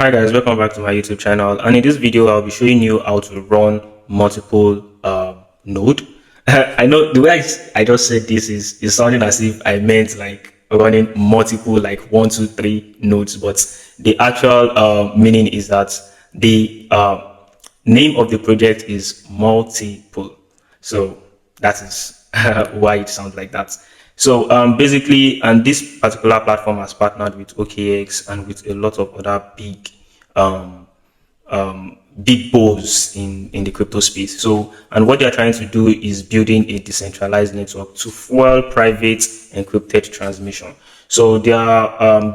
Hi guys, welcome back to my YouTube channel, and in this video I'll be showing you how to run multiple node. I know the way I just said this is sounding as if I meant like running multiple, like 1 2 3 nodes, but the actual meaning is that the name of the project is Multipl. So that is why it sounds like that. So basically, and this particular platform has partnered with OKX and with a lot of other um, big balls in the crypto space. So, and what they are trying to do is building a decentralized network to fuel private encrypted transmission. So their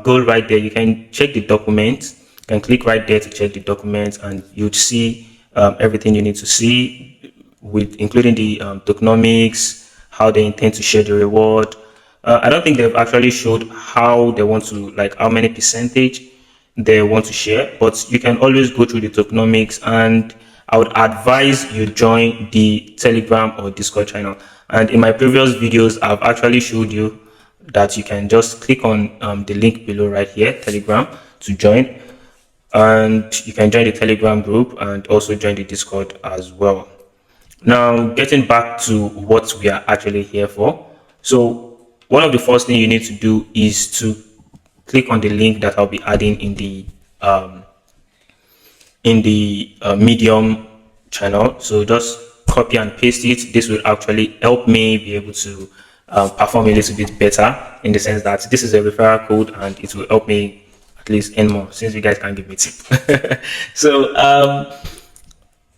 goal right there, you can check the document, you can click right there to check the document, and you'd see everything you need to see, with including the tokenomics, how they intend to share the reward. I don't think they've actually showed how they want to, like how many percentage they want to share, but you can always go through the tokenomics, and I would advise you join the Telegram or Discord channel. And in my previous videos, I've actually showed you that you can just click on the link below right here, Telegram, to join, and you can join the Telegram group and also join the Discord as well. Now, getting back to what we are actually here for. So one of the first thing you need to do is to click on the link that I'll be adding in the Medium channel. So just copy and paste it. This will actually help me be able to perform a little bit better, in the sense that this is a referral code and it will help me at least earn more, since you guys can give me tip. So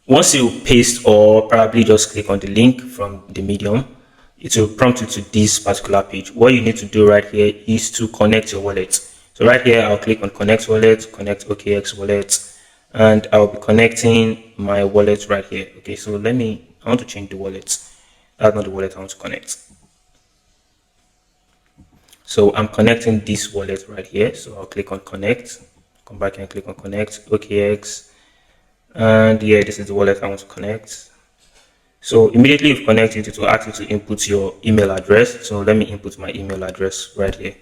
once you paste, or probably just click on the link from the Medium, it will prompt you to this particular page. What you need to do right here is to connect your wallet. So right here, I'll click on connect wallet, connect OKX wallet, and I'll be connecting my wallet right here. Okay, so I want to change the wallet. That's not the wallet I want to connect. So I'm connecting this wallet right here. So I'll click on connect, come back and click on connect OKX. And yeah, this is the wallet I want to connect. So immediately you've connected, it will ask you to input your email address. So let me input my email address right here.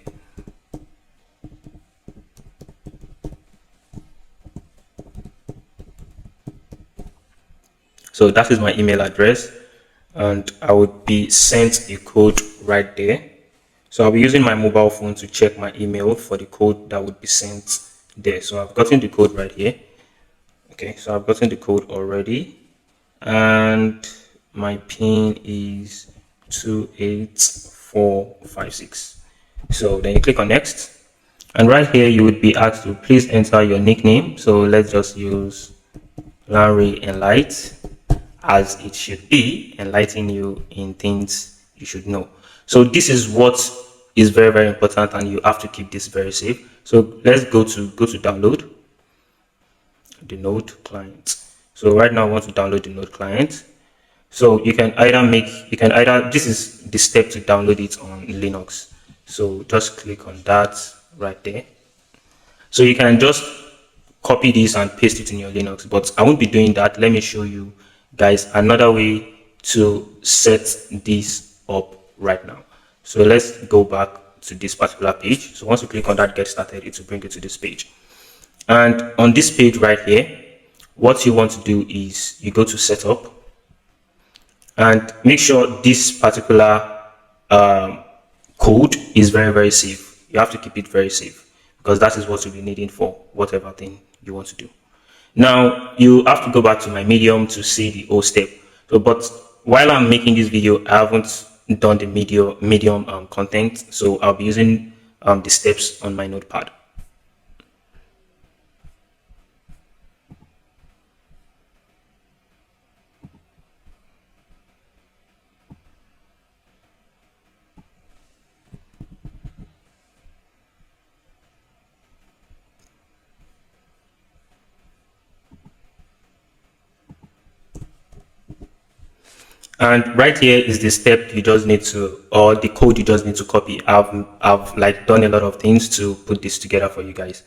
So that is my email address, and I would be sent a code right there. So I'll be using my mobile phone to check my email for the code that would be sent there. So I've gotten the code right here. Okay, so I've gotten the code already, and my pin is 28456. So then you click on next, and right here you would be asked to please enter your nickname. So let's just use Larry Enlight, as it should be, enlightening you in things you should know. So this is what is very, very important, and you have to keep this very safe. So let's go to download the node client. So right now I want to download the node client. So you can either this is the step to download it on Linux. So just click on that right there. So you can just copy this and paste it in your Linux, but I won't be doing that. Let me show you guys another way to set this up right now. So let's go back to this particular page. So once you click on that get started, it will bring you to this page. And on this page right here, what you want to do is you go to setup, and make sure this particular code is very, very safe. You have to keep it very safe, because that is what you'll be needing for whatever thing you want to do. Now you have to go back to my Medium to see the whole step. So, but while I'm making this video, I haven't done the Medium content, so I'll be using the steps on my notepad. And right here is the step you just need to, or the code you just need to copy. I've like done a lot of things to put this together for you guys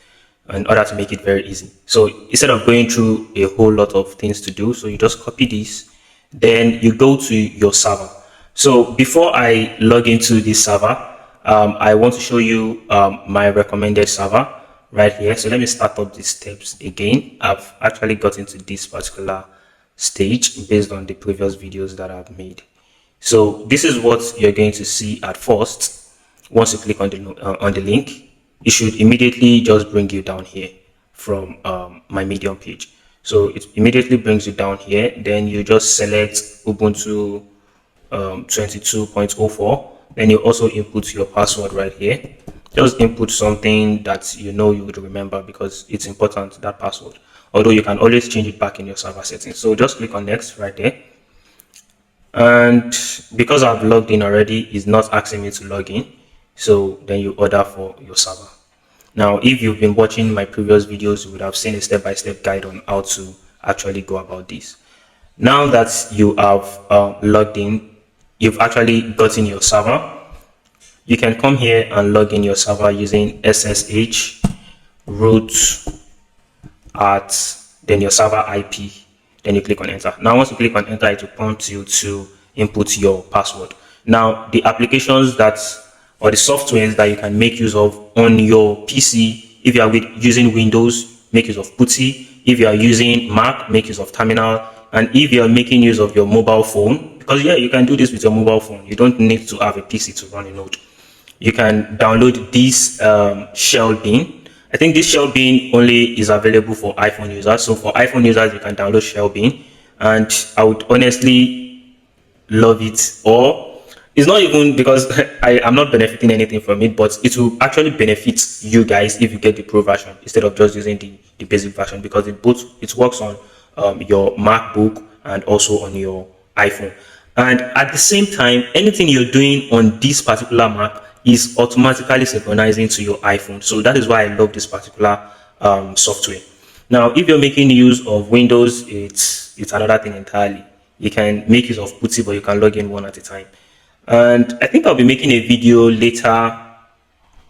in order to make it very easy. So instead of going through a whole lot of things to do, so you just copy this, then you go to your server. So before I log into this server, I want to show you my recommended server. right here. So let me start up these steps again. I've actually gotten to this particular stage based on the previous videos that I've made. So this is what you're going to see at first. Once you click on the link, it should immediately just bring you down here from my Medium page. So it immediately brings you down here. Then you just select Ubuntu 22.04. Then you also input your password right here. Just input something that you know you would remember, because it's important, that password. Although you can always change it back in your server settings. So just click on next right there. And because I've logged in already, it's not asking me to log in. So then you order for your server. Now, if you've been watching my previous videos, you would have seen a step-by-step guide on how to actually go about this. Now that you have logged in, you've actually gotten your server. You can come here and log in your server using SSH root at then your server IP. Then you click on enter. Now, once you click on enter, it will prompt you to input your password. Now, the applications or the softwares that you can make use of on your PC, if you are using Windows, make use of PuTTY. If you are using Mac, make use of Terminal. And if you are making use of your mobile phone, because yeah, you can do this with your mobile phone. You don't need to have a PC to run a node. You can download this shell bin. I think this shell bin only is available for iPhone users. So for iPhone users, you can download shell bin, and I would honestly love it. Or it's not even because I'm not benefiting anything from it, but it will actually benefit you guys if you get the pro version instead of just using the basic version, because it works on your MacBook and also on your iPhone. And at the same time, anything you're doing on this particular Mac is automatically synchronizing to your iPhone. So that is why I love this particular software. Now, if you're making use of Windows, it's another thing entirely. You can make use of PuTTY, but you can log in one at a time. And I think I'll be making a video later,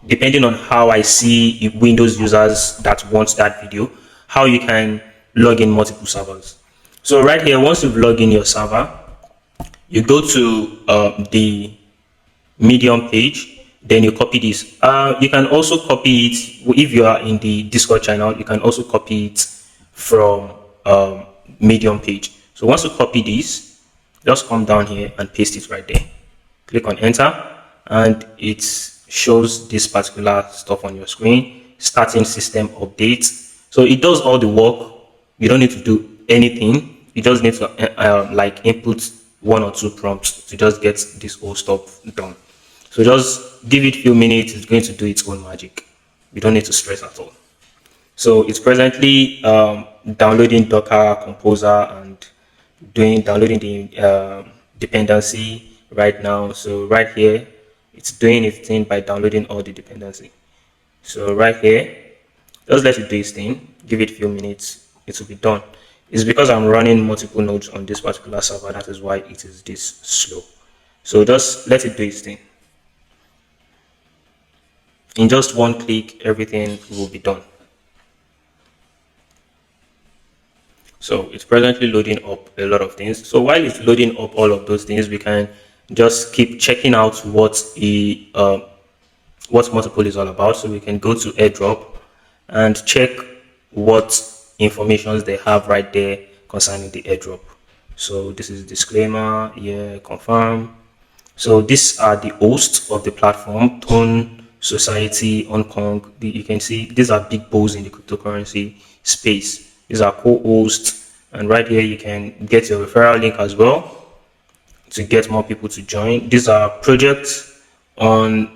depending on how I see Windows users that want that video, how you can log in multiple servers. So right here, once you've logged in your server, you go to the Medium page. Then you copy this. You can also copy it if you are in the Discord channel. You can also copy it from Medium page. So once you copy this, just come down here and paste it right there. Click on enter, and it shows this particular stuff on your screen. Starting system update. So it does all the work. You don't need to do anything. You just need to like input 1 or 2 prompts to just get this whole stuff done. So just give it a few minutes, it's going to do its own magic. You don't need to stress at all. So it's presently downloading Docker Composer and downloading the dependency right now. So right here, it's doing its thing by downloading all the dependency. So right here, just let it do its thing. Give it a few minutes, it will be done. It's because I'm running multiple nodes on this particular server, that is why it is this slow. So just let it do its thing. In just one click, everything will be done. So it's presently loading up a lot of things. So while it's loading up all of those things, we can just keep checking out what Multipl is all about. So we can go to airdrop and check what informations they have right there concerning the airdrop. So this is disclaimer, yeah, confirm. So these are the hosts of the platform: Tone, Society, Hong Kong. You can see these are big balls in the cryptocurrency space. These are co-hosts, and right here you can get your referral link as well to get more people to join. These are projects and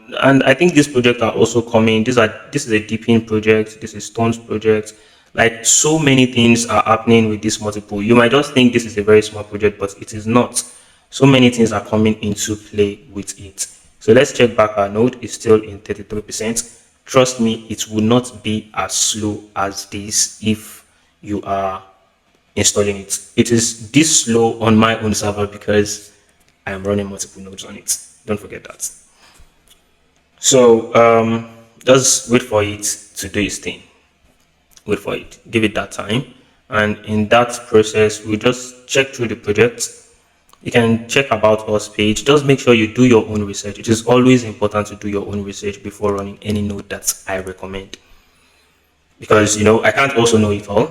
I think these projects are also coming. This is a Deepin project. This is Stone's project. Like, so many things are happening with this Multipl. You might just think this is a very small project, but it is not. So many things are coming into play with it. So let's check back. Our node is still in 33%. Trust me, it will not be as slow as this if you are installing it. It is this slow on my own server because I am running multiple nodes on it. Don't forget that. So just wait for it to do its thing. Wait for it. Give it that time. And in that process, we just check through the project. You can check about us page. Just make sure you do your own research. It is always important to do your own research before running any node that I recommend. because I can't also know it all.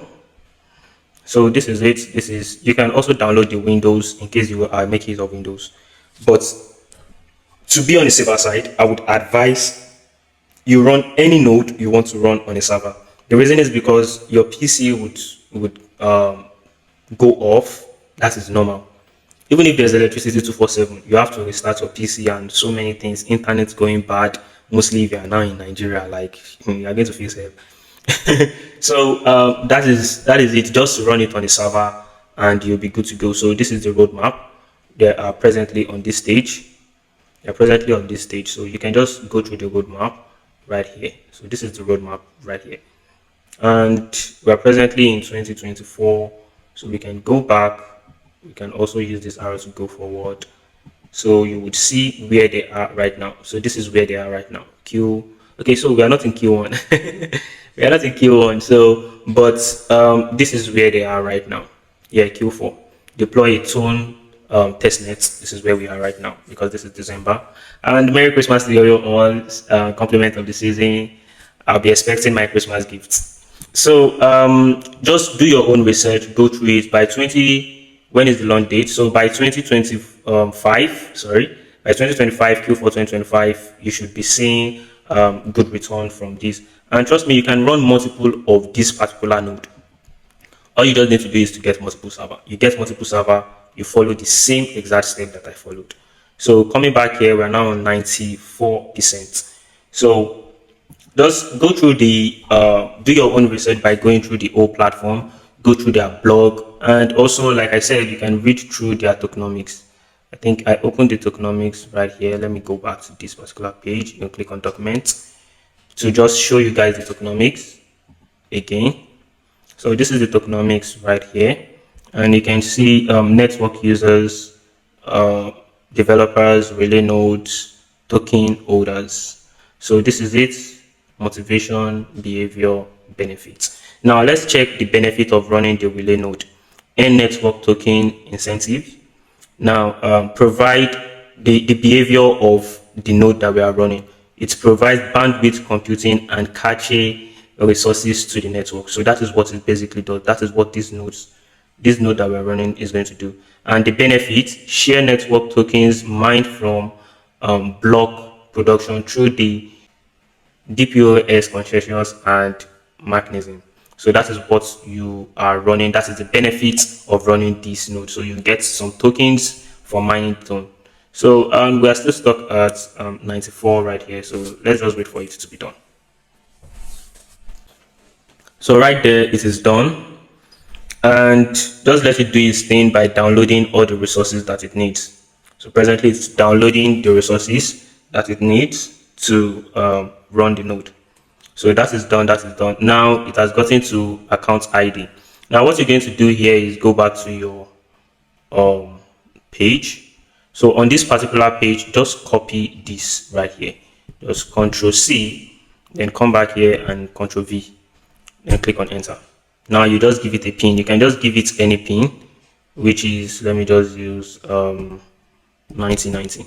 So this is it. This is You can also download the Windows in case you are making use of Windows. But to be on the safer side, I would advise you run any node you want to run on a server. The reason is because your PC would go off. That is normal. Even if there's electricity 247, you have to restart your PC and so many things. Internet going bad, mostly if you are now in Nigeria, like you are going to fix it. So that is it. Just run it on the server and you'll be good to go. So this is the roadmap. They are presently on this stage. They're presently on this stage. So you can just go through the roadmap right here. So this is the roadmap right here. And we're presently in 2024. So we can go back. We can also use this arrow to go forward. So you would see where they are right now. So this is where they are right now. Okay, so we are not in Q1. We are not in Q1. So, but this is where they are right now. Yeah, Q4. Deploy a tone testnet. This is where we are right now because this is December. And Merry Christmas to you all. Compliment of the season. I'll be expecting my Christmas gifts. So just do your own research. Go through it by 20. When is the launch date? So by 2025, sorry, by 2025, Q4 2025, you should be seeing good return from this. And trust me, you can run multiple of this particular node. All you just need to do is to get multiple server. You get multiple server, you follow the same exact step that I followed. So coming back here, we're now on 94%. So just go through do your own research by going through the whole platform, go through their blog, and also, like I said, you can read through their tokenomics. I think I opened the tokenomics right here. Let me go back to this particular page. You can click on documents to just show you guys the tokenomics again. So this is the tokenomics right here, and you can see network users, developers, relay nodes, token holders. So this is it: motivation, behavior, benefits. Now let's check the benefit of running the relay node. Earn network token incentive. Now provide the behavior of the node that we are running. It provides bandwidth computing and cache resources to the network. So that is what it basically does. That is what this node that we're running is going to do. And the benefit: share network tokens mined from block production through the DPoS concessions and mechanism. So that is what you are running. That is the benefit of running this node. So you get some tokens for mining tone. So we are still stuck at 94 right here. So let's just wait for it to be done. So right there, it is done. And just let it do its thing by downloading all the resources that it needs. So presently, it's downloading the resources that it needs to run the node. So that is done. That is done. Now it has gotten to account ID. Now what you're going to do here is go back to your page. So on this particular page, just copy this right here. Just Control C, then come back here and Control V, then click on enter. Now you just give it a pin. You can just give it any pin, which is, let me just use 1990.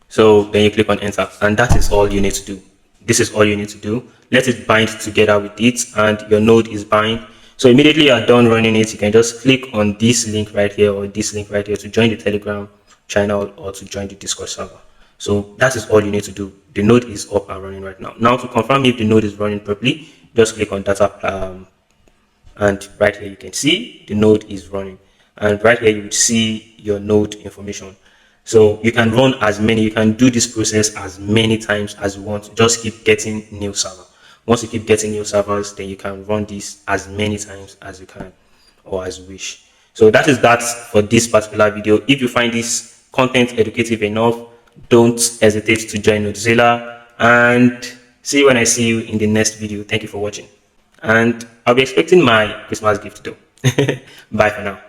So then you click on enter, and that is all you need to do. This is all you need to do. Let it bind together with it, and your node is bind. So immediately you are done running it, you can just click on this link right here or this link right here to join the Telegram channel or to join the Discord server. So that is all you need to do. The node is up and running right now. Now to confirm if the node is running properly, just click on data and right here you can see the node is running, and right here you would see your node information. So you can run as many, you can do this process as many times as you want. Just keep getting new server. Once you keep getting new servers, then you can run this as many times as you can or as you wish. So that is that for this particular video. If you find this content educative enough, don't hesitate to join Nodezilla, and see you when I see you in the next video. Thank you for watching, and I'll be expecting my Christmas gift though. Bye for now.